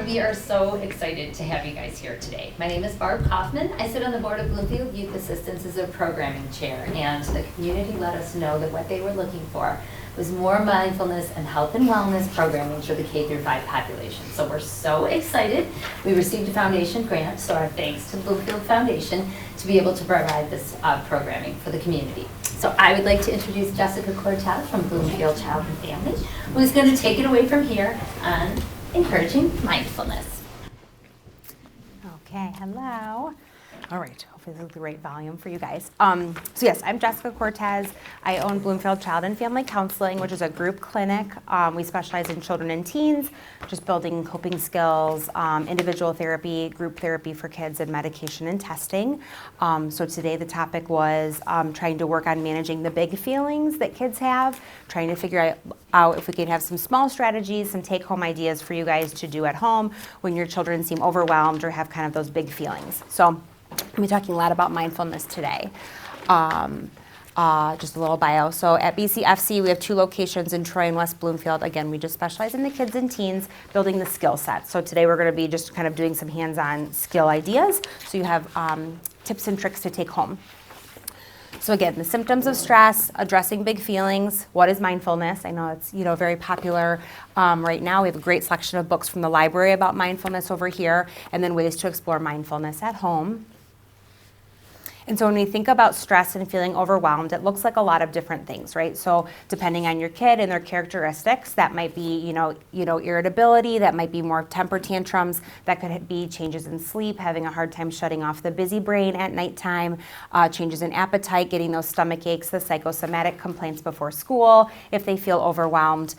We are so excited to have you guys here today. My name is Barb Kaufman. I sit on the board of Bloomfield Youth Assistance as a programming chair, and the community let us know that what they were looking for was more mindfulness and health and wellness programming for the K through 5 population. So we're so excited. We received a foundation grant, so our thanks to Bloomfield Foundation to be able to provide this programming for the community. So I would like to introduce Jessica Cortez from Bloomfield Child and Family, who's going to take it away from here on encouraging mindfulness. Okay, hello. All right, hopefully this is the right volume for you guys. So yes, I'm Jessica Cortez. I own Bloomfield Child and Family Counseling, which is a group clinic. We specialize in children and teens, just building coping skills, individual therapy, group therapy for kids, and medication and testing. So today the topic was trying to work on managing the big feelings that kids have, trying to figure out if we can have some small strategies, some take-home ideas for you guys to do at home when your children seem overwhelmed or have kind of those big feelings. So I'll be talking a lot about mindfulness today. Just a little bio. So at BCFC, we have 2 locations in Troy and West Bloomfield. Again, we just specialize in the kids and teens, building the skill set. So today we're going to be just kind of doing some hands-on skill ideas. So you have tips and tricks to take home. So again, the symptoms of stress, addressing big feelings. What is mindfulness? I know it's very popular right now. We have a great selection of books from the library about mindfulness over here, and then ways to explore mindfulness at home. And so when we think about stress and feeling overwhelmed, it looks like a lot of different things, right? So depending on your kid and their characteristics, that might be, irritability, that might be more temper tantrums, that could be changes in sleep, having a hard time shutting off the busy brain at nighttime, changes in appetite, getting those stomach aches, the psychosomatic complaints before school, if they feel overwhelmed.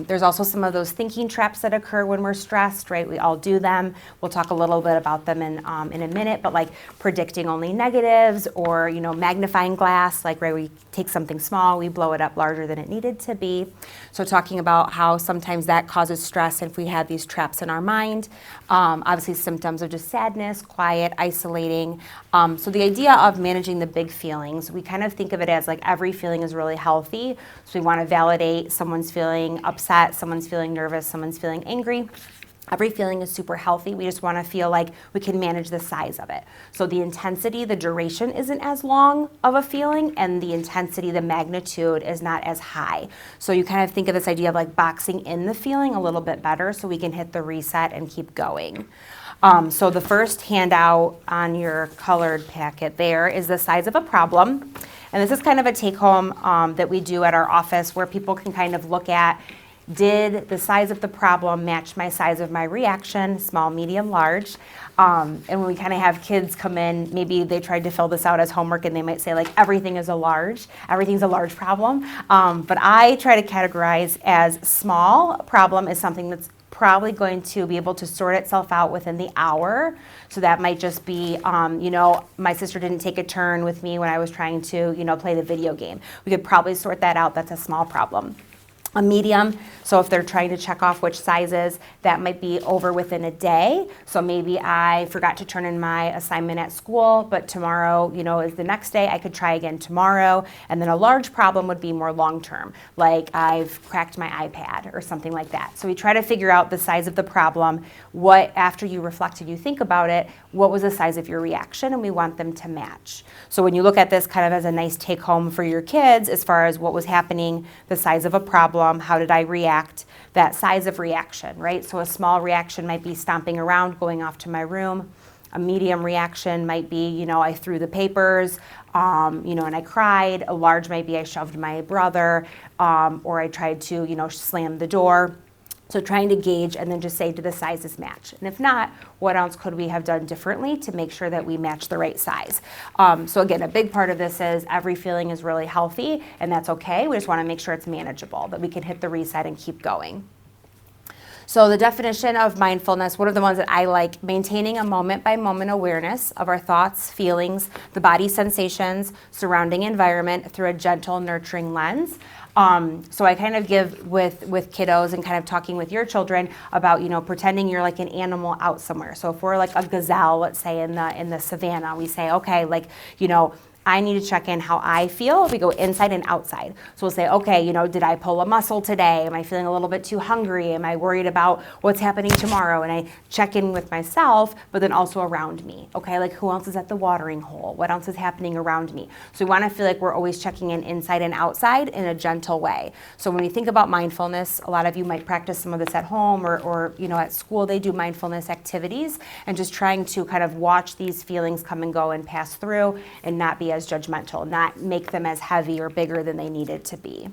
There's also some of those thinking traps that occur when we're stressed, right? We all do them. We'll talk a little bit about them in a minute, but like predicting only negative, or magnifying glass, like we take something small, we blow it up larger than it needed to be. So talking about how sometimes that causes stress if we have these traps in our mind. Obviously symptoms of just sadness, quiet, isolating. So the idea of managing the big feelings, we kind of think of it as like every feeling is really healthy. So we want to validate someone's feeling upset, someone's feeling nervous, someone's feeling angry. Every feeling is super healthy. We just want to feel like we can manage the size of it. So the intensity, the duration isn't as long of a feeling, and the intensity, the magnitude is not as high. So you kind of think of this idea of like boxing in the feeling a little bit better so we can hit the reset and keep going. So the first handout on your colored packet there is the size of a problem. And this is kind of a take-home that we do at our office where people can kind of look at, did the size of the problem match my size of my reaction, small, medium, large? And when we kind of have kids come in, maybe they tried to fill this out as homework and they might say like everything's a large problem. But I try to categorize as small problem is something that's probably going to be able to sort itself out within the hour. So that might just be, my sister didn't take a turn with me when I was trying to, play the video game. We could probably sort that out. That's a small problem. A medium, so if they're trying to check off which sizes, that might be over within a day. So maybe I forgot to turn in my assignment at school, but tomorrow, is the next day. I could try again tomorrow. And then a large problem would be more long-term, like I've cracked my iPad or something like that. So we try to figure out the size of the problem, after you reflect and you think about it, what was the size of your reaction, and we want them to match. So when you look at this kind of as a nice take-home for your kids, as far as what was happening, the size of a problem, how did I react, that size of reaction, right? So a small reaction might be stomping around, going off to my room. A medium reaction might be, I threw the papers, and I cried. A large might be I shoved my brother, or I tried to, slam the door. So trying to gauge and then just say, do the sizes match? And if not, what else could we have done differently to make sure that we match the right size? So again, a big part of this is every feeling is really healthy, and that's okay. We just want to make sure it's manageable, that we can hit the reset and keep going. So the definition of mindfulness, one of the ones that I like, maintaining a moment-by-moment awareness of our thoughts, feelings, the body sensations, surrounding environment through a gentle, nurturing lens. So I kind of give with kiddos and kind of talking with your children about, pretending you're like an animal out somewhere. So if we're like a gazelle, let's say in the savannah, we say, okay, like, I need to check in how I feel. We go inside and outside. So we'll say, okay, did I pull a muscle today? Am I feeling a little bit too hungry? Am I worried about what's happening tomorrow? And I check in with myself, but then also around me. Okay, like who else is at the watering hole? What else is happening around me? So we want to feel like we're always checking in inside and outside in a gentle way. So when we think about mindfulness, a lot of you might practice some of this at home or at school they do mindfulness activities, and just trying to kind of watch these feelings come and go and pass through and not be as judgmental, not make them as heavy or bigger than they needed to be.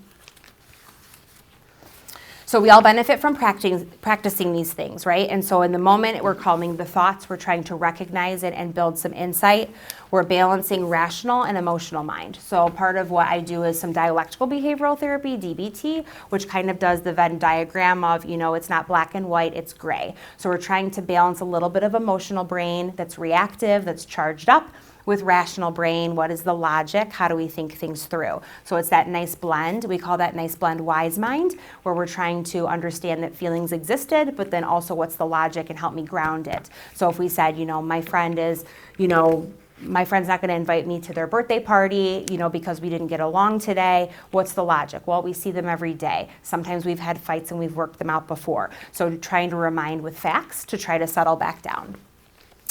So we all benefit from practicing these things, right? And so in the moment, we're calming the thoughts, we're trying to recognize it and build some insight. We're balancing rational and emotional mind. So part of what I do is some dialectical behavioral therapy, DBT, which kind of does the Venn diagram of, it's not black and white, it's gray. So we're trying to balance a little bit of emotional brain that's reactive, that's charged up, with rational brain. What is the logic? How do we think things through? So it's that nice blend. We call that nice blend wise mind, where we're trying to understand that feelings existed, but then also what's the logic and help me ground it. So if we said, my friend's not going to invite me to their birthday party, because we didn't get along today. What's the logic? Well, we see them every day. Sometimes we've had fights and we've worked them out before. So trying to remind with facts to try to settle back down.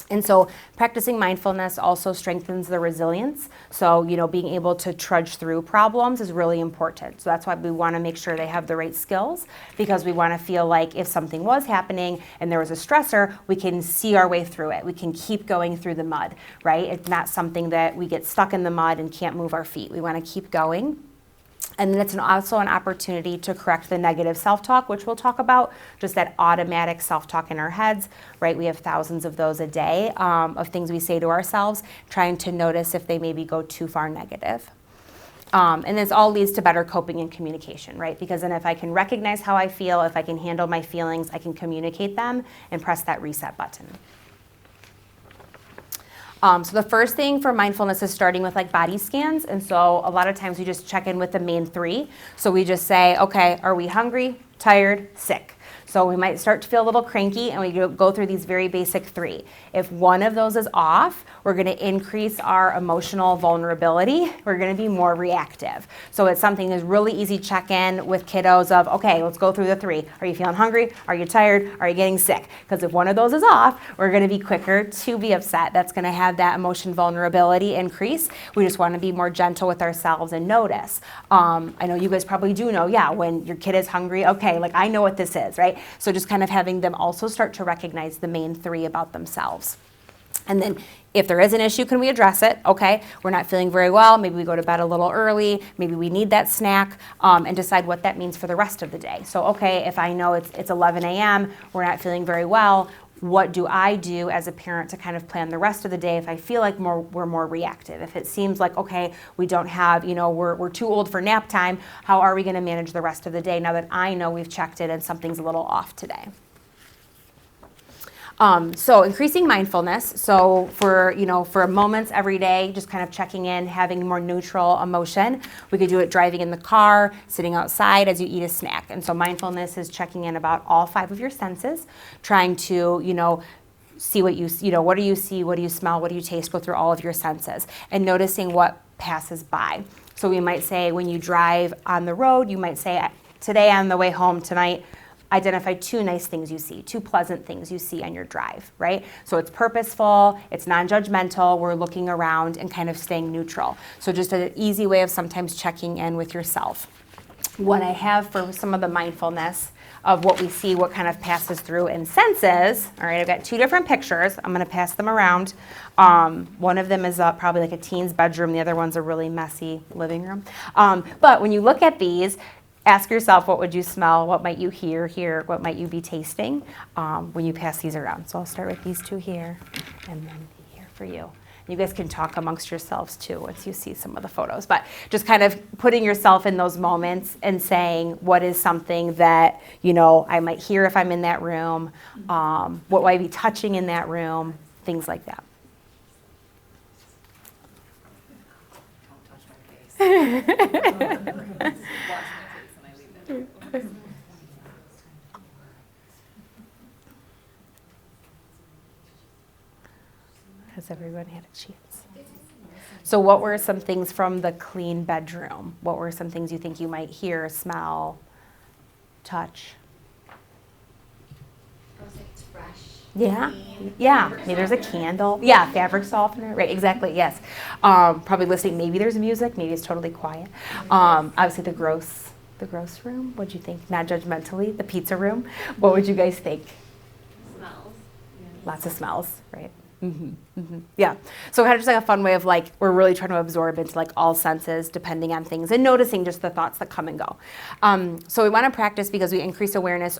And so practicing mindfulness also strengthens the resilience. So, being able to trudge through problems is really important. So that's why we want to make sure they have the right skills, because we want to feel like if something was happening and there was a stressor, we can see our way through it. We can keep going through the mud, right? It's not something that we get stuck in the mud and can't move our feet. We want to keep going. And then it's also an opportunity to correct the negative self-talk, which we'll talk about, just that automatic self-talk in our heads, right? We have thousands of those a day of things we say to ourselves, trying to notice if they maybe go too far negative. And this all leads to better coping and communication, right? Because then if I can recognize how I feel, if I can handle my feelings, I can communicate them and press that reset button. So the first thing for mindfulness is starting with body scans. And so a lot of times we just check in with the main three. So we just say, okay, are we hungry, tired, sick? So we might start to feel a little cranky, and we go through these very basic three. If one of those is off, we're going to increase our emotional vulnerability. We're going to be more reactive. So it's something that's really easy check-in with kiddos of, okay, let's go through the three. Are you feeling hungry? Are you tired? Are you getting sick? Because if one of those is off, we're going to be quicker to be upset. That's going to have that emotion vulnerability increase. We just want to be more gentle with ourselves and notice. I know you guys probably do know, when your kid is hungry, okay, I know what this is, right? So just kind of having them also start to recognize the main three about themselves. And then if there is an issue, can we address it? Okay, we're not feeling very well. Maybe we go to bed a little early. Maybe we need that snack, and decide what that means for the rest of the day. So, okay, if I know it's 11 a.m., we're not feeling very well, what do I do as a parent to kind of plan the rest of the day if I feel like we're more reactive? If it seems like, okay, we don't have, we're too old for nap time, how are we going to manage the rest of the day now that I know we've checked it and something's a little off today? So increasing mindfulness. So for moments every day, just kind of checking in, having more neutral emotion. We could do it driving in the car, sitting outside as you eat a snack. And so mindfulness is checking in about all 5 of your senses, trying to, see what what do you see, what do you smell, what do you taste, go through all of your senses and noticing what passes by. So we might say when you drive on the road, you might say, today on the way home tonight, identify 2 nice things you see, 2 pleasant things you see on your drive, right? So it's purposeful, it's non-judgmental, we're looking around and kind of staying neutral. So just an easy way of sometimes checking in with yourself. What I have for some of the mindfulness of what we see, what kind of passes through in senses, all right, I've got 2 different pictures. I'm gonna pass them around. One of them is probably like a teen's bedroom, the other one's a really messy living room. But when you look at these, ask yourself, what would you smell? What might you hear? What might you be tasting when you pass these around? So I'll start with these 2 here and then here for you. You guys can talk amongst yourselves too once you see some of the photos. But just kind of putting yourself in those moments and saying, what is something that, I might hear if I'm in that room? What will I be touching in that room? Things like that. Don't touch my face. Has everyone had a chance? So what were some things from the clean bedroom? What were some things you think you might hear, smell, touch? I was like, it's fresh. Yeah, Clean. yeah. Fabric Maybe there's a softener. candle. Yeah, fabric softener. Right, exactly. Yes. Probably listening. Maybe there's music. Maybe it's totally quiet. Obviously, the gross room. What'd you think? Not judgmentally. The pizza room. What would you guys think? Smells. Lots of smells, right? Yeah. So kind of just like a fun way of like we're really trying to absorb into like all senses, depending on things, and noticing just the thoughts that come and go. So we want to practice because we increase awareness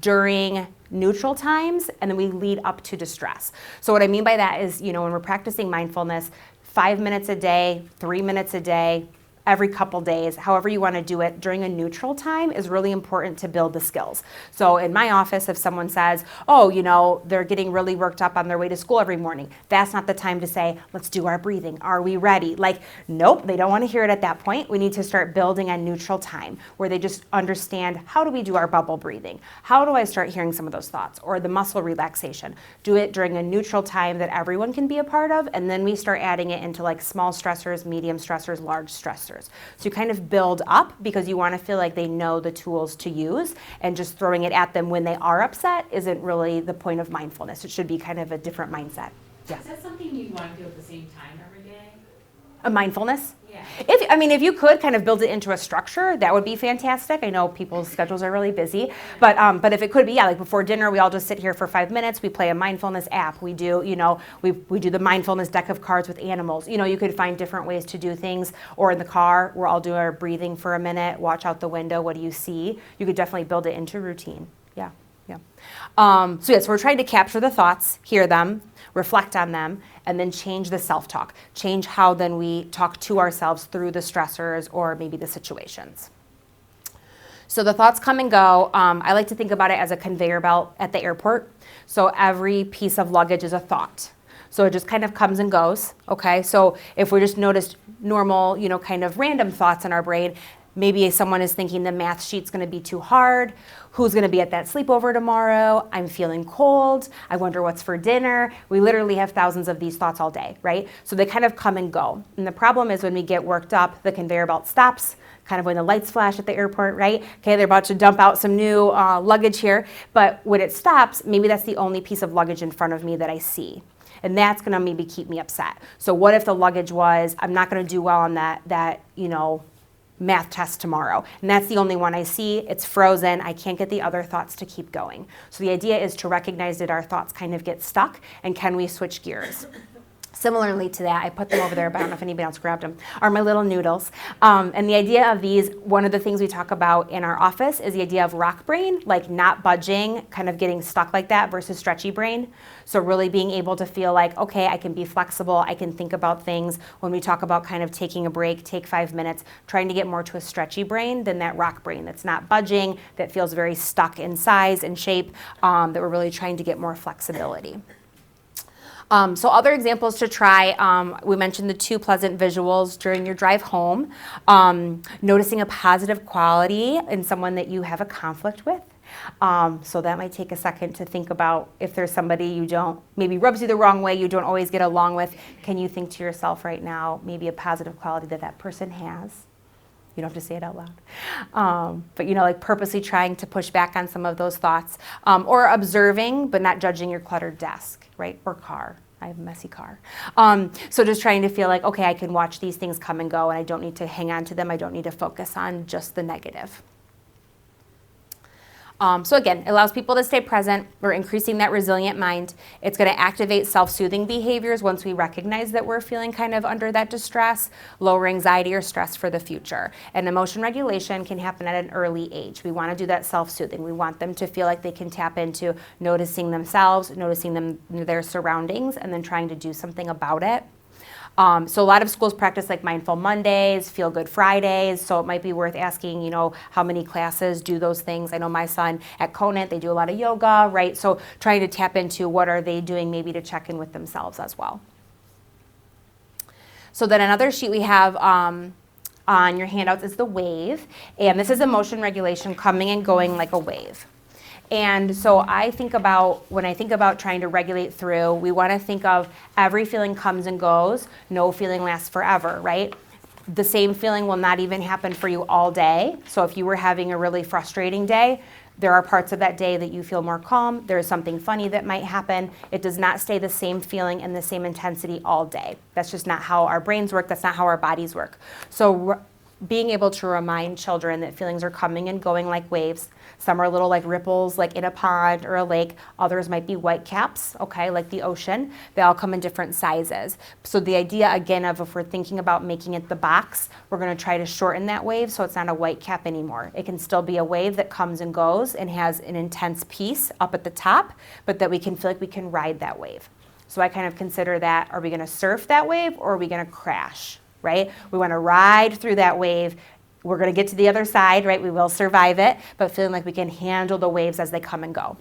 during neutral times, and then we lead up to distress. So what I mean by that is, when we're practicing mindfulness, 5 minutes a day, 3 minutes a day, every couple days, however you want to do it during a neutral time is really important to build the skills. So in my office, if someone says, oh, they're getting really worked up on their way to school every morning, that's not the time to say, let's do our breathing. Are we ready? Like, nope, they don't want to hear it at that point. We need to start building a neutral time where they just understand, how do we do our bubble breathing? How do I start hearing some of those thoughts? Or the muscle relaxation. Do it during a neutral time that everyone can be a part of, and then we start adding it into like small stressors, medium stressors, large stressors. So you kind of build up because you want to feel like they know the tools to use, and just throwing it at them when they are upset isn't really the point of mindfulness. It should be kind of a different mindset. Yeah. Is that something you want to do at the same time every day? A mindfulness? Yeah. If you could kind of build it into a structure, that would be fantastic. I know people's schedules are really busy, but if it could be, like before dinner, we all just sit here for 5 minutes. We play a mindfulness app. We do, we do the mindfulness deck of cards with animals. You could find different ways to do things. Or in the car, we're all doing our breathing for a minute. Watch out the window. What do you see? You could definitely build it into routine. Yeah. So yes, we're trying to capture the thoughts, hear them, reflect on them, and then change the self-talk. Change how then we talk to ourselves through the stressors or maybe the situations. So the thoughts come and go. I like to think about it as a conveyor belt at the airport. So every piece of luggage is a thought. So it just kind of comes and goes, okay? So if we just noticed normal, kind of random thoughts in our brain, maybe someone is thinking the math sheet's going to be too hard. Who's going to be at that sleepover tomorrow? I'm feeling cold. I wonder what's for dinner. We literally have thousands of these thoughts all day, right? So they kind of come and go. And the problem is when we get worked up, the conveyor belt stops, kind of when the lights flash at the airport, right? Okay, they're about to dump out some new luggage here. But when it stops, maybe that's the only piece of luggage in front of me that I see. And that's going to maybe keep me upset. So what if the luggage was, I'm not going to do well on that math test tomorrow, and that's the only one I see. It's frozen. I can't get the other thoughts to keep going. So the idea is to recognize that our thoughts kind of get stuck, and can we switch gears? Similarly to that, I put them over there, but I don't know if anybody else grabbed them, are my little noodles. And the idea of these, one of the things we talk about in our office is the idea of rock brain, like not budging, kind of getting stuck like that, versus stretchy brain. So really being able to feel like, okay, I can be flexible, I can think about things. When we talk about kind of taking a break, take 5 minutes, trying to get more to a stretchy brain than that rock brain that's not budging, that feels very stuck in size and shape, that we're really trying to get more flexibility. So other examples to try, we mentioned the 2 pleasant visuals during your drive home, noticing a positive quality in someone that you have a conflict with. So that might take a second to think about if there's somebody you don't, maybe rubs you the wrong way, you don't always get along with. Can you think to yourself right now, maybe a positive quality that person has? You don't have to say it out loud. But like purposely trying to push back on some of those thoughts, or observing but not judging your cluttered desk, right? Or car. I have a messy car. So just trying to feel like, okay, I can watch these things come and go, and I don't need to hang on to them. I don't need to focus on just the negative. So again, it allows people to stay present. We're increasing that resilient mind. It's going to activate self-soothing behaviors once we recognize that we're feeling kind of under that distress, lower anxiety or stress for the future. And emotion regulation can happen at an early age. We want to do that self-soothing. We want them to feel like they can tap into noticing themselves, noticing their surroundings, and then trying to do something about it. So a lot of schools practice like Mindful Mondays, Feel Good Fridays, so it might be worth asking, how many classes do those things. I know my son at Conant, they do a lot of yoga, right? So trying to tap into what are they doing maybe to check in with themselves as well. So then another sheet we have on your handouts is the wave, and this is emotion regulation coming and going like a wave. And so when I think about trying to regulate through, we want to think of every feeling comes and goes, no feeling lasts forever, right? The same feeling will not even happen for you all day. So if you were having a really frustrating day, there are parts of that day that you feel more calm. There's something funny that might happen. It does not stay the same feeling and the same intensity all day. That's just not how our brains work. That's not how our bodies work. So being able to remind children that feelings are coming and going like waves. Some are little like ripples, like in a pond or a lake. Others might be white caps, okay, like the ocean. They all come in different sizes. So the idea, again, of if we're thinking about making it the box, we're going to try to shorten that wave so it's not a white cap anymore. It can still be a wave that comes and goes and has an intense piece up at the top, but that we can feel like we can ride that wave. So I kind of consider that, are we going to surf that wave or are we going to crash? Right? We want to ride through that wave. We're going to get to the other side, right? We will survive it, but feeling like we can handle the waves as they come and go.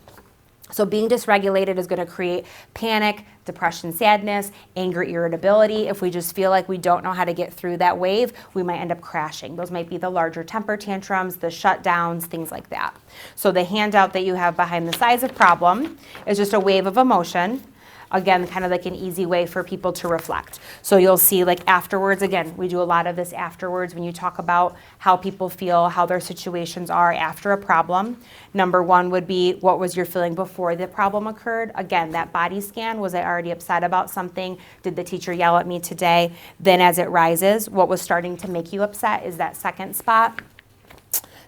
So being dysregulated is going to create panic, depression, sadness, anger, irritability. If we just feel like we don't know how to get through that wave, we might end up crashing. Those might be the larger temper tantrums, the shutdowns, things like that. So the handout that you have behind the size of problem is just a wave of emotion. Again, kind of like an easy way for people to reflect. So you'll see like afterwards, again, we do a lot of this afterwards when you talk about how people feel, how their situations are after a problem. Number one would be, what was your feeling before the problem occurred? Again, that body scan, was I already upset about something? Did the teacher yell at me today? Then as it rises, what was starting to make you upset is that second spot.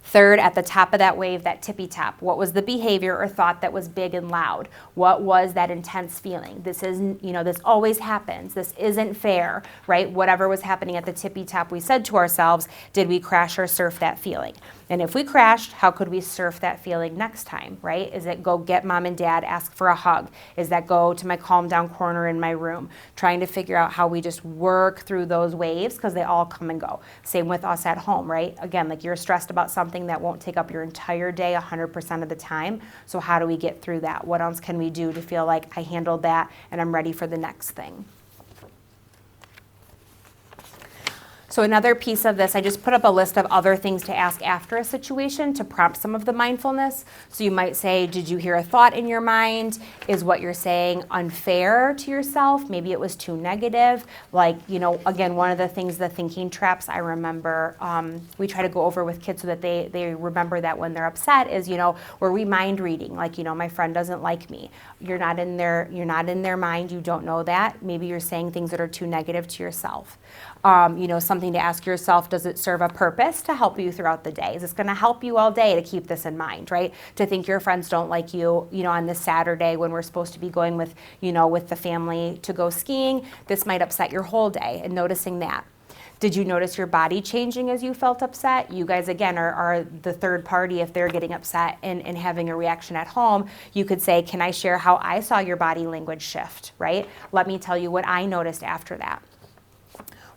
Third, at the top of that wave, that tippy top, what was the behavior or thought that was big and loud? What was that intense feeling? This is, this always happens. This isn't fair, right? Whatever was happening at the tippy top, we said to ourselves, did we crash or surf that feeling? And if we crashed, how could we surf that feeling next time, right? Is it go get mom and dad, ask for a hug? Is that go to my calm down corner in my room? Trying to figure out how we just work through those waves because they all come and go. Same with us at home, right? Again, like you're stressed about something that won't take up your entire day 100% of the time. So how do we get through that? What else can we do to feel like I handled that and I'm ready for the next thing? So another piece of this, I just put up a list of other things to ask after a situation to prompt some of the mindfulness. So you might say, did you hear a thought in your mind? Is what you're saying unfair to yourself? Maybe it was too negative. Like, again, one of the things, the thinking traps I remember, we try to go over with kids so that they remember that when they're upset is, were we mind reading? Like, my friend doesn't like me. You're not in their mind. You don't know that. Maybe you're saying things that are too negative to yourself. Something to ask yourself, does it serve a purpose to help you throughout the day? Is this going to help you all day to keep this in mind, right? To think your friends don't like you, on this Saturday when we're supposed to be going with, with the family to go skiing, this might upset your whole day, and noticing that. Did you notice your body changing as you felt upset? You guys, again, are the third party if they're getting upset and having a reaction at home. You could say, can I share how I saw your body language shift, right? Let me tell you what I noticed after that.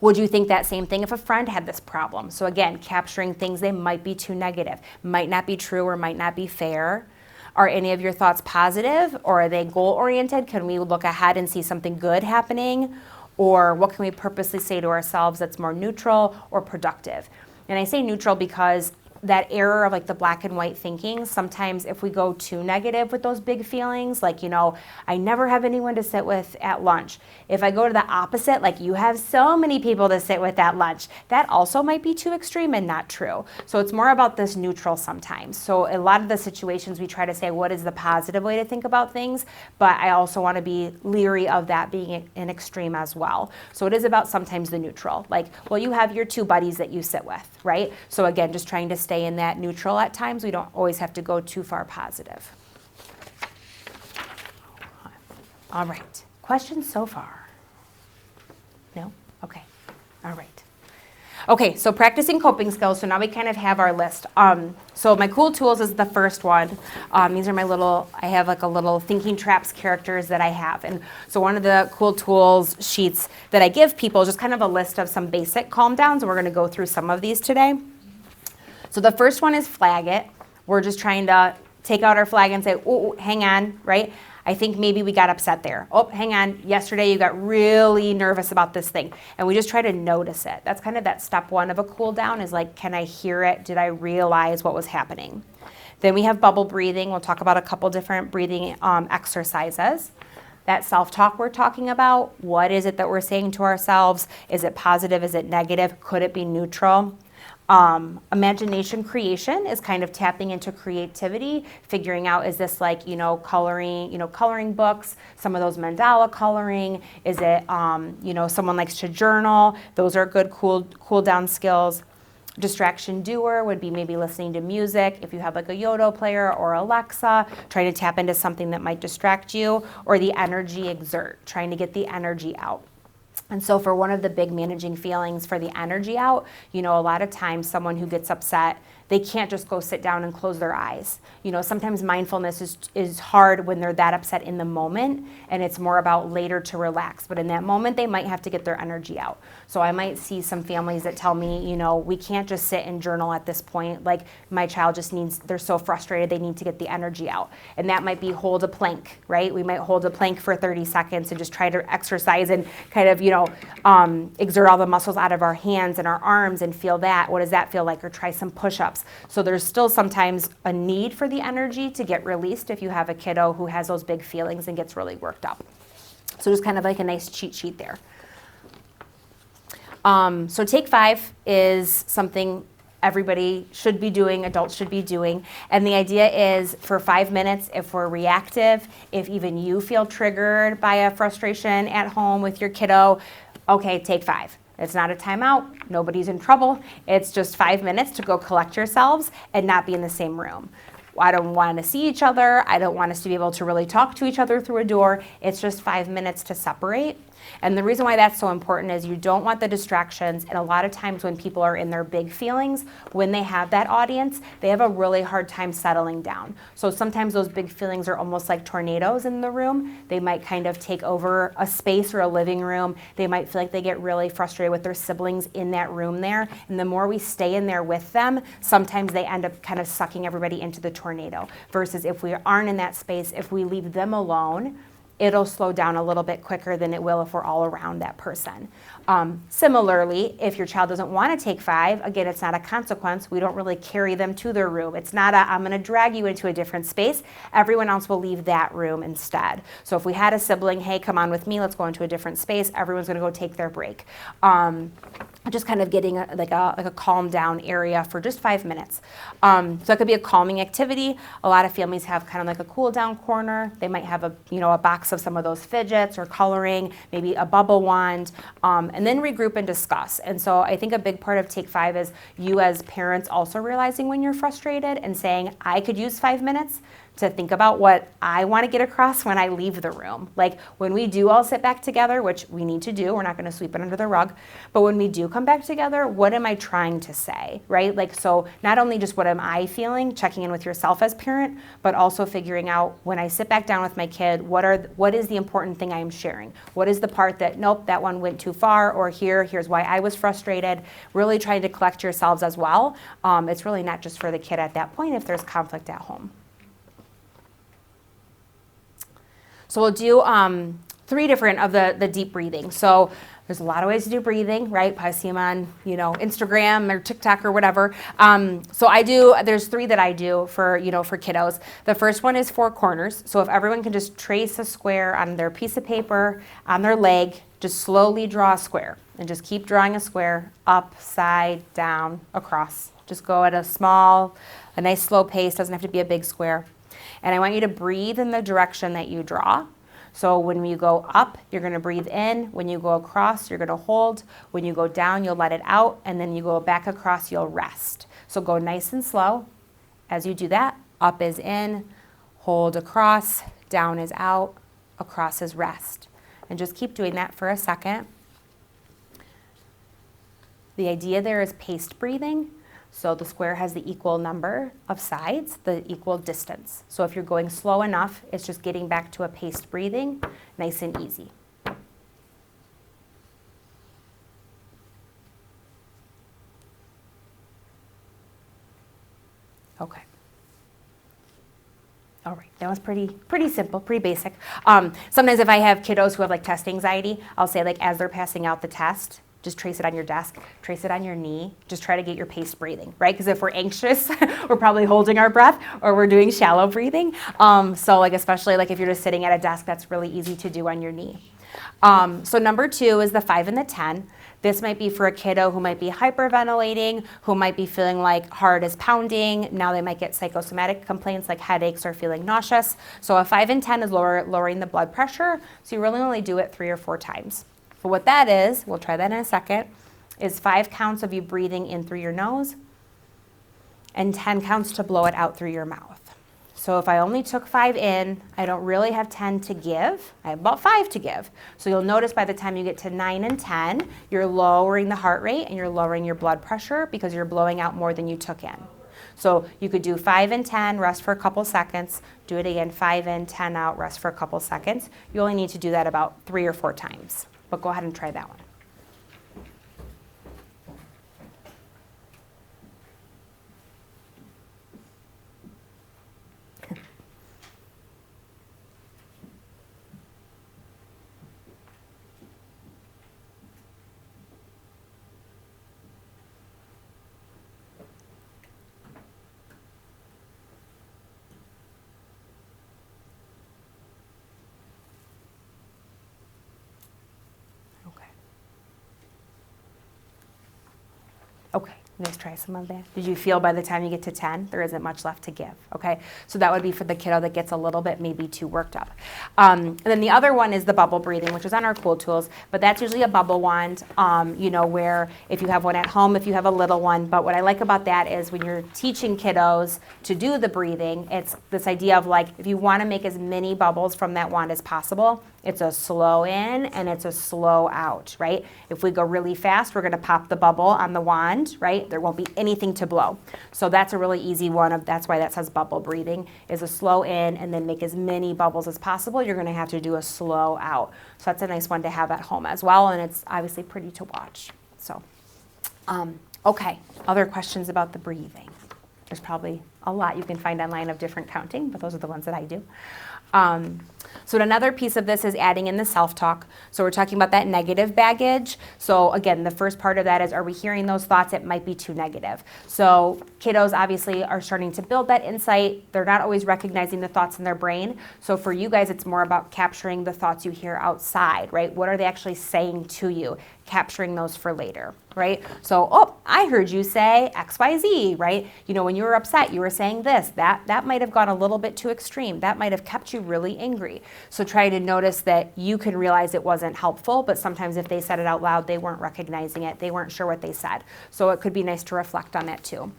Would you think that same thing if a friend had this problem? So again, capturing things they might be too negative, might not be true or might not be fair. Are any of your thoughts positive or are they goal-oriented? Can we look ahead and see something good happening? Or what can we purposely say to ourselves that's more neutral or productive? And I say neutral because that error of like the black and white thinking, sometimes if we go too negative with those big feelings, like, I never have anyone to sit with at lunch. If I go to the opposite, like you have so many people to sit with at lunch, that also might be too extreme and not true. So it's more about this neutral sometimes. So a lot of the situations we try to say, what is the positive way to think about things? But I also want to be leery of that being an extreme as well. So it is about sometimes the neutral. Like, well, you have your two buddies that you sit with, right? So again, just trying to stay in that neutral at times. We don't always have to go too far positive. All right. Questions so far? No? Okay. All right. Okay, so practicing coping skills. So now we kind of have our list. So my cool tools is the first one. These are I have like a little thinking traps characters that I have. And so one of the cool tools sheets that I give people is just kind of a list of some basic calm downs. And we're going to go through some of these today. So the first one is flag it. We're just trying to take out our flag and say, oh, hang on, right? I think maybe we got upset there. Oh, hang on, yesterday you got really nervous about this thing. And we just try to notice it. That's kind of that step one of a cool down is like, can I hear it? Did I realize what was happening? Then we have bubble breathing. We'll talk about a couple different breathing exercises. That self-talk we're talking about, what is it that we're saying to ourselves? Is it positive? Is it negative? Could it be neutral? Imagination creation is kind of tapping into creativity, figuring out, is this like, coloring books, some of those mandala coloring, is it, someone likes to journal, those are good cool down skills. Distraction doer would be maybe listening to music, if you have like a Yodo player or Alexa, trying to tap into something that might distract you, or the energy exert, trying to get the energy out. And so for one of the big managing feelings for the energy out, a lot of times someone who gets upset, they can't just go sit down and close their eyes. Sometimes mindfulness is hard when they're that upset in the moment, and it's more about later to relax. But in that moment, they might have to get their energy out. So I might see some families that tell me, we can't just sit and journal at this point. Like my child just they're so frustrated, they need to get the energy out. And that might be hold a plank, right? We might hold a plank for 30 seconds and just try to exercise and kind of, exert all the muscles out of our hands and our arms and feel that. What does that feel like? Or try some push-ups. So there's still sometimes a need for the energy to get released if you have a kiddo who has those big feelings and gets really worked up. So just kind of like a nice cheat sheet there. So Take 5 is something everybody should be doing, adults should be doing. And the idea is for 5 minutes, if we're reactive, if even you feel triggered by a frustration at home with your kiddo, okay, take 5. It's not a timeout. Nobody's in trouble. It's just 5 minutes to go collect yourselves and not be in the same room. I don't want to see each other. I don't want us to be able to really talk to each other through a door. It's just 5 minutes to separate. And the reason why that's so important is you don't want the distractions. And a lot of times when people are in their big feelings, when they have that audience, they have a really hard time settling down. So sometimes those big feelings are almost like tornadoes in the room. They might kind of take over a space or a living room. They might feel like they get really frustrated with their siblings in that room there. And the more we stay in there with them, sometimes they end up kind of sucking everybody into the tornado. Versus if we aren't in that space, if we leave them alone, it'll slow down a little bit quicker than it will if we're all around that person. Similarly, if your child doesn't want to take 5, again, it's not a consequence. We don't really carry them to their room. It's not I'm going to drag you into a different space. Everyone else will leave that room instead. So if we had a sibling, hey, come on with me, let's go into a different space, everyone's going to go take their break. Just kind of getting a calm down area for just 5 minutes. So it could be a calming activity. A lot of families have kind of like a cool down corner. They might have a box of some of those fidgets or coloring, maybe a bubble wand, and then regroup and discuss. And so I think a big part of Take 5 is you as parents also realizing when you're frustrated and saying, I could use 5 minutes to think about what I want to get across when I leave the room. Like when we do all sit back together, which we need to do, we're not going to sweep it under the rug, but when we do come back together, what am I trying to say, right? Like, so not only just what am I feeling, checking in with yourself as parent, but also figuring out when I sit back down with my kid, what is the important thing I am sharing? What is the part that, nope, that one went too far, or here's why I was frustrated. Really trying to collect yourselves as well. It's really not just for the kid at that point if there's conflict at home. So we'll do 3 different of the deep breathing. So there's a lot of ways to do breathing, right? Probably see them on, Instagram or TikTok or whatever. There's 3 that I do for kiddos. The first one is 4 corners. So if everyone can just trace a square on their piece of paper, on their leg, just slowly draw a square and just keep drawing a square up, side, down, across. Just go at a nice slow pace, doesn't have to be a big square. And I want you to breathe in the direction that you draw. So when you go up, you're going to breathe in. When you go across, you're going to hold. When you go down, you'll let it out. And then you go back across, you'll rest. So go nice and slow. As you do that, up is in, hold across, down is out, across is rest. And just keep doing that for a second. The idea there is paced breathing. So the square has the equal number of sides, the equal distance. So if you're going slow enough, it's just getting back to a paced breathing, nice and easy. Okay. All right, that was pretty simple, pretty basic. Sometimes if I have kiddos who have like test anxiety, I'll say like as they're passing out the test, Just trace it on your desk, trace it on your knee. Just try to get your paced breathing, right? Because if we're anxious, we're probably holding our breath or we're doing shallow breathing. So like especially like if you're just sitting at a desk, that's really easy to do on your knee. So number 2 is the 5 and the 10. This might be for a kiddo who might be hyperventilating, who might be feeling like heart is pounding. Now they might get psychosomatic complaints like headaches or feeling nauseous. So a 5 and 10 is lowering the blood pressure. So you really only do it 3 or 4 times. But what that is, we'll try that in a second, is 5 counts of you breathing in through your nose and 10 counts to blow it out through your mouth. So if I only took 5 in, I don't really have 10 to give. I have about 5 to give. So you'll notice by the time you get to 9 and 10, you're lowering the heart rate and you're lowering your blood pressure because you're blowing out more than you took in. So you could do 5 and 10, rest for a couple seconds, do it again, 5 in, 10 out, rest for a couple seconds. You only need to do that about 3 or 4 times. But go ahead and try that one. Okay, let's try some of that. Did you feel by the time you get to 10, there isn't much left to give, okay? So that would be for the kiddo that gets a little bit maybe too worked up. And then the other one is the bubble breathing, which is on our cool tools, but that's usually a bubble wand, where if you have one at home, if you have a little one, but what I like about that is when you're teaching kiddos to do the breathing, it's this idea of like, if you wanna make as many bubbles from that wand as possible, it's a slow in and it's a slow out, right? If we go really fast, we're gonna pop the bubble on the wand, right? There won't be anything to blow. So that's a really easy one. That's why that says bubble breathing, is a slow in and then make as many bubbles as possible. You're gonna have to do a slow out. So that's a nice one to have at home as well, and it's obviously pretty to watch. So, okay, other questions about the breathing? There's probably a lot you can find online of different counting, but those are the ones that I do. So another piece of this is adding in the self-talk. So we're talking about that negative baggage. So again, the first part of that is, are we hearing those thoughts? It might be too negative. So kiddos obviously are starting to build that insight. They're not always recognizing the thoughts in their brain. So for you guys, it's more about capturing the thoughts you hear outside, right? What are they actually saying to you? Capturing those for later, right? So, oh, I heard you say X, Y, Z, right? You know, when you were upset, you were saying this. That might have gone a little bit too extreme. That might have kept you really angry. So try to notice that you can realize it wasn't helpful, but sometimes if they said it out loud, they weren't recognizing it. They weren't sure what they said. So it could be nice to reflect on that too.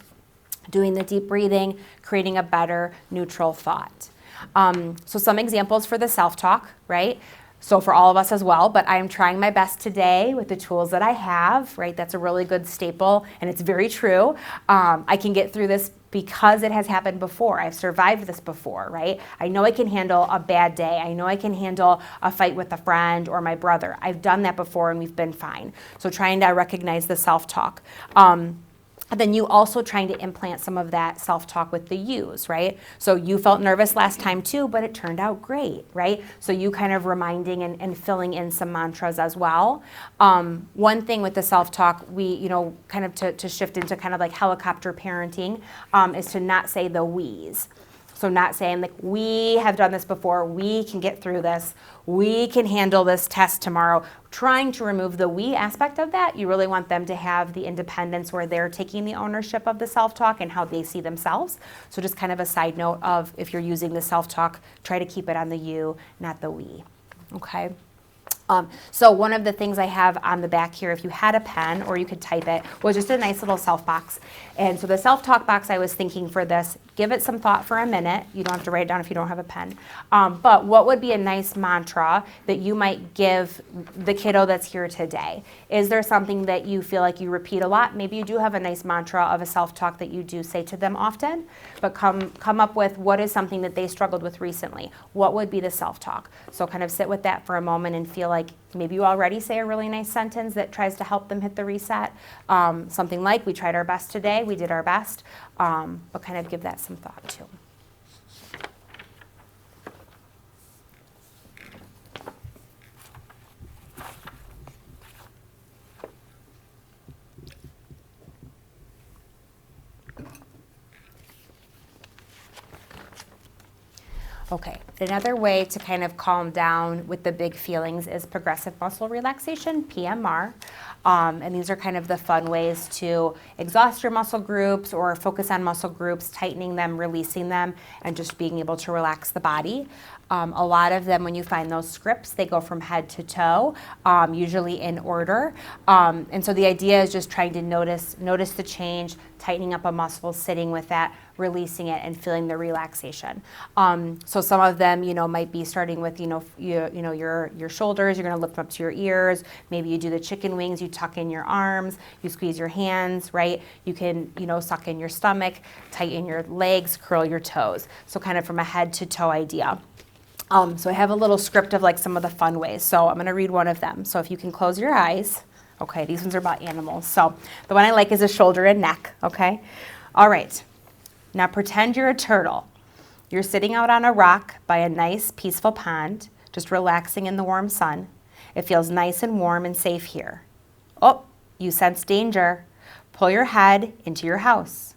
Doing the deep breathing, creating a better neutral thought. So some examples for the self-talk, right? So for all of us as well, but I am trying my best today with the tools that I have, right? That's a really good staple, and it's very true. I can get through this because it has happened before. I've survived this before, right? I know I can handle a bad day. I know I can handle a fight with a friend or my brother. I've done that before and we've been fine. So trying to recognize the self-talk. And then you also trying to implant some of that self-talk with the yous, right? So you felt nervous last time too, but it turned out great, right? So you kind of reminding and filling in some mantras as well. One thing with the self-talk, we, kind of to shift into kind of like helicopter parenting, is to not say the we's. So not saying like, we have done this before, we can get through this, we can handle this test tomorrow. Trying to remove the we aspect of that. You really want them to have the independence where they're taking the ownership of the self-talk and how they see themselves. So just kind of a side note of, if you're using the self-talk, try to keep it on the you, not the we, okay? So one of the things I have on the back here, if you had a pen or you could type it, was just a nice little self box. And so the self-talk box, I was thinking for this, give it some thought for a minute. You don't have to write it down if you don't have a pen. But what would be a nice mantra that you might give the kiddo that's here today? Is there something that you feel like you repeat a lot? Maybe you do have a nice mantra of a self-talk that you do say to them often, but come up with what is something that they struggled with recently. What would be the self-talk? So kind of sit with that for a moment and feel like maybe you already say a really nice sentence that tries to help them hit the reset. Something like, we tried our best today, we did our best, but kind of give that some thought too. Okay, another way to kind of calm down with the big feelings is progressive muscle relaxation, PMR. And these are kind of the fun ways to exhaust your muscle groups or focus on muscle groups, tightening them, releasing them, and just being able to relax the body. A lot of them, when you find those scripts, they go from head to toe, usually in order. And so the idea is just trying to notice the change, tightening up a muscle, sitting with that, releasing it, and feeling the relaxation. So some of them, might be starting with, your shoulders. You're going to lift them up to your ears. Maybe you do the chicken wings. You tuck in your arms. You squeeze your hands, right? You can, suck in your stomach, tighten your legs, curl your toes. So kind of from a head to toe idea. So I have a little script of like some of the fun ways. So I'm going to read one of them. So if you can close your eyes. Okay, these ones are about animals. So the one I like is a shoulder and neck, okay? All right, now pretend you're a turtle. You're sitting out on a rock by a nice, peaceful pond, just relaxing in the warm sun. It feels nice and warm and safe here. Oh, you sense danger. Pull your head into your house.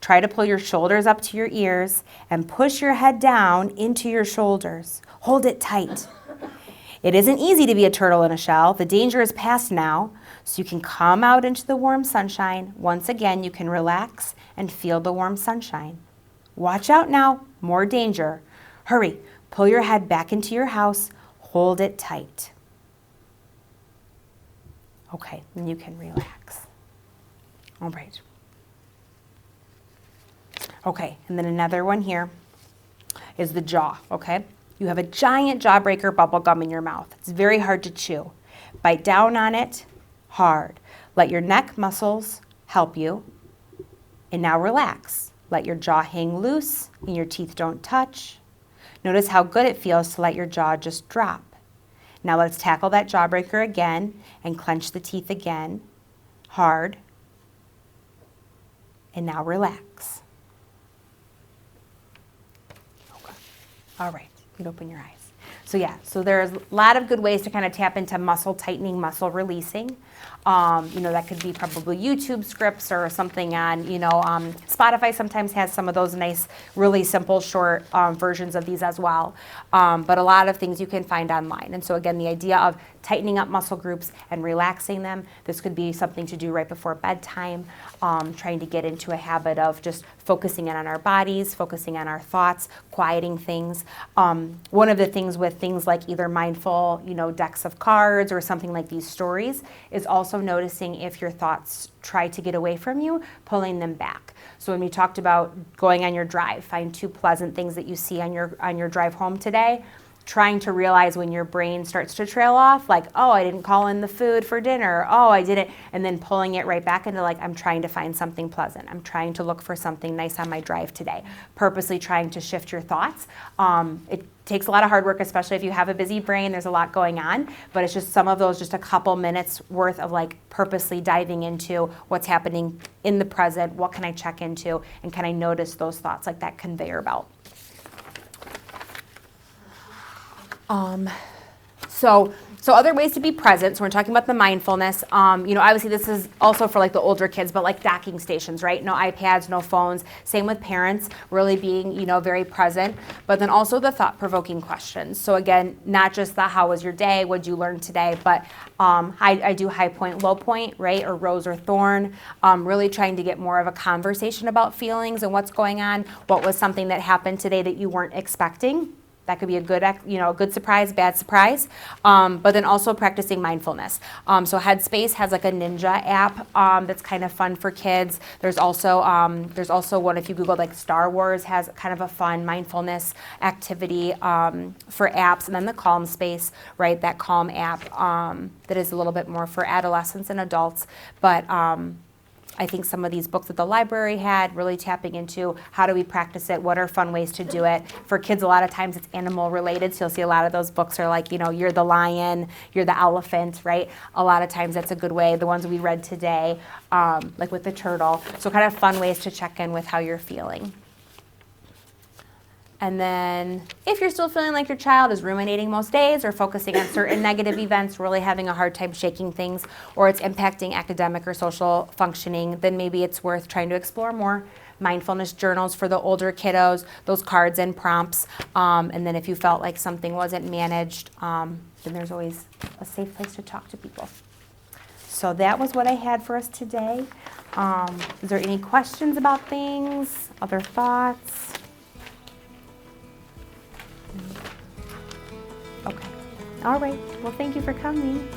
Try to pull your shoulders up to your ears and push your head down into your shoulders. Hold it tight. It isn't easy to be a turtle in a shell. The danger is past now, so you can come out into the warm sunshine. Once again, you can relax and feel the warm sunshine. Watch out now, more danger. Hurry, pull your head back into your house. Hold it tight. Okay, then you can relax. All right. Okay, and then another one here is the jaw, okay? You have a giant jawbreaker bubble gum in your mouth. It's very hard to chew. Bite down on it hard. Let your neck muscles help you. And now relax. Let your jaw hang loose and your teeth don't touch. Notice how good it feels to let your jaw just drop. Now let's tackle that jawbreaker again and clench the teeth again, hard. And now relax. Okay. All right, you can open your eyes. So there's a lot of good ways to kind of tap into muscle tightening, muscle releasing. That could be probably YouTube scripts or something on, Spotify sometimes has some of those nice, really simple, short versions of these as well. But a lot of things you can find online. And so again, the idea of tightening up muscle groups and relaxing them, this could be something to do right before bedtime, trying to get into a habit of just focusing in on our bodies, focusing on our thoughts, quieting things. One of the things with things like either mindful, decks of cards or something like these stories is also noticing if your thoughts try to get away from you, pulling them back. So when we talked about going on your drive, find 2 pleasant things that you see on your drive home today. Trying to realize when your brain starts to trail off, like, oh, I didn't call in the food for dinner, oh, I didn't, and then pulling it right back into like, I'm trying to find something pleasant. I'm trying to look for something nice on my drive today. Purposely trying to shift your thoughts. It takes a lot of hard work, especially if you have a busy brain, there's a lot going on, but it's just some of those, just a couple minutes worth of like purposely diving into what's happening in the present, what can I check into, and can I notice those thoughts like that conveyor belt. So other ways to be present, so we're talking about the mindfulness, obviously this is also for like the older kids, but like docking stations, right? No iPads, no phones, same with parents, really being, very present, but then also the thought-provoking questions. So again, not just the how was your day, what did you learn today, but I do high point, low point, right? Or rose or thorn, really trying to get more of a conversation about feelings and what's going on, what was something that happened today that you weren't expecting. That could be a good surprise, bad surprise, but then also practicing mindfulness. So Headspace has like a ninja app that's kind of fun for kids. There's also one, if you Google like Star Wars, has kind of a fun mindfulness activity for apps, and then the Calm Space, right? That Calm app that is a little bit more for adolescents and adults, but I think some of these books that the library had, really tapping into how do we practice it, what are fun ways to do it. For kids, a lot of times it's animal related, so you'll see a lot of those books are like, you're the lion, you're the elephant, right? A lot of times that's a good way. The ones we read today, like with the turtle. So kind of fun ways to check in with how you're feeling. And then if you're still feeling like your child is ruminating most days or focusing on certain negative events, really having a hard time shaking things, or it's impacting academic or social functioning, then maybe it's worth trying to explore more mindfulness journals for the older kiddos, those cards and prompts. And then if you felt like something wasn't managed, then there's always a safe place to talk to people. So that was what I had for us today. Is there any questions about things, other thoughts? Okay. All right. Well, thank you for coming.